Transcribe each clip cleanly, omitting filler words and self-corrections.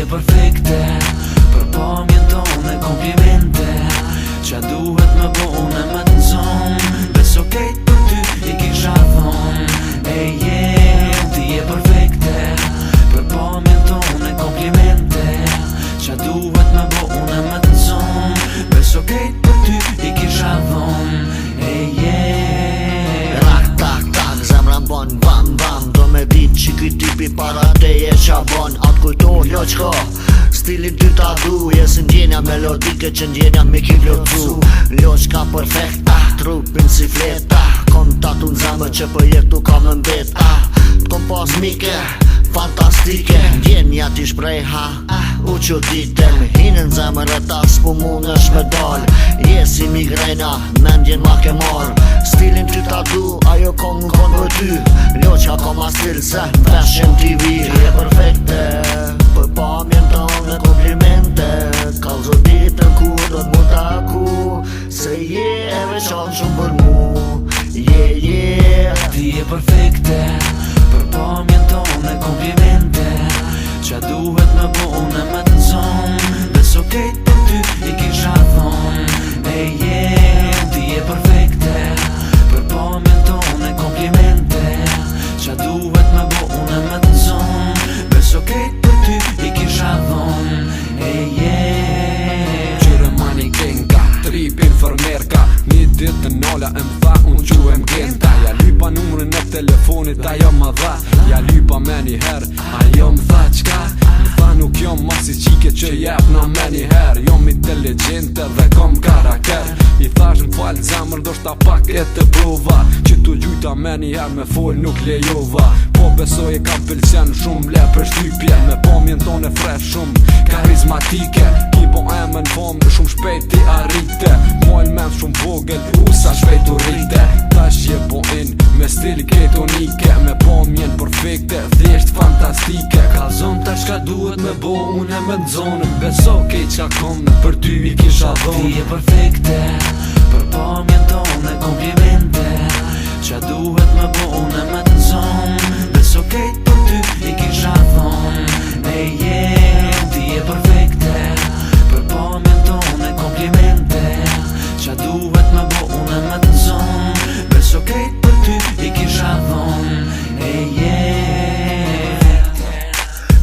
je perfekte, për pamjen tonë komplimente. Qa duhet me bone me të nëzon, beso kejt për ty i kisha thon. Ti je perfekte, për pamjen tonë komplimente. Qa duhet me bone me të nëzon, beso kejt për ty i kisha thon. Rak tak tak, zemra m'bon bam bam. Do me dit që ky tipi para teje qa bon. Atë kujton jo qka, stilin ty ta du. Jesë ndjenja melodike që ndjenja me ki vlotzu. Jo qka perfekta, trupin si fleta. Kom tatu n'zemër që për jetu ka më mbeta. T'kom pas mike, fantastike. Ndjenja ti shprejha, u që ditem. Hinë n'zemër e ta s'pu mundesh me dal. Jesi migrena, mendjen ma ke marr. Stilin ty ta du, ajo kom në kon për ty. Lo qa kom a stil se m'veshem TV. Ti je perfekte, për pamjen tonë komplimente. Kalzo ditën ku do t'mu taku, se je e veçan shumë për mu. Ti je perfekte, për pamjen tonë komplimente. Qa duhet me bone me të nëzon, beso kejt për ty i kisha thon. Ti je perfekte, për pamjen tonë komplimente. Qa duhet me bone me të nëzon, beso kejt për ty i kisha thon. Qyre mani genga, trip infermerka. Një dit të nala e m'tha unë quem genta. Ja lypa numrin e telefonit ajo më dha. Ja lypa me njëher, ajo m'tha qka. M'tha nuk jom ma si qike që jep na me njëher. Jom inteligente dhe kom karakter. I thash m'fall zemër do shta pak e të prova. Që tu gjujta me njëher me fol nuk lejova. Po besoj e ka pëlqen shumë le për shtypje. Me pamjen tonë fresh shumë karizmatike. Ki po emën pom shumë shpejt ti arrite. Mojn men shumë vogël sa shpejt u rrite. Tash je po in me stil ketonike. Me pamjen perfekte, thjesht fantastike. Kalzon tash ka duhet me bo unë me nëzonën. Beso kejt qa kom për ty i kisha dhon. Ti je perfekte, për pamjen tonë komplimente. Qa duhet me bone me të nëzon, beso kejt për ty i kisha thon. Ti je perfekte, për pamjen tonë komplimente. Qa duhet me bone me të nëzon, beso kejt për ty i kisha thon.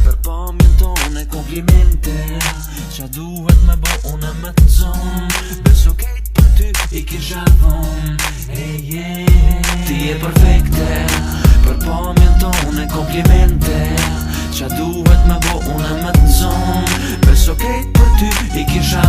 Për pamjen tonë komplimente. Qa duhet me bone me të nëzon, beso kejt për ty i kisha thon. Ti je perfekte, për pamjen tonë komplimente. Qa duhet me bone me të nëzon, beso kejt për ty i kisha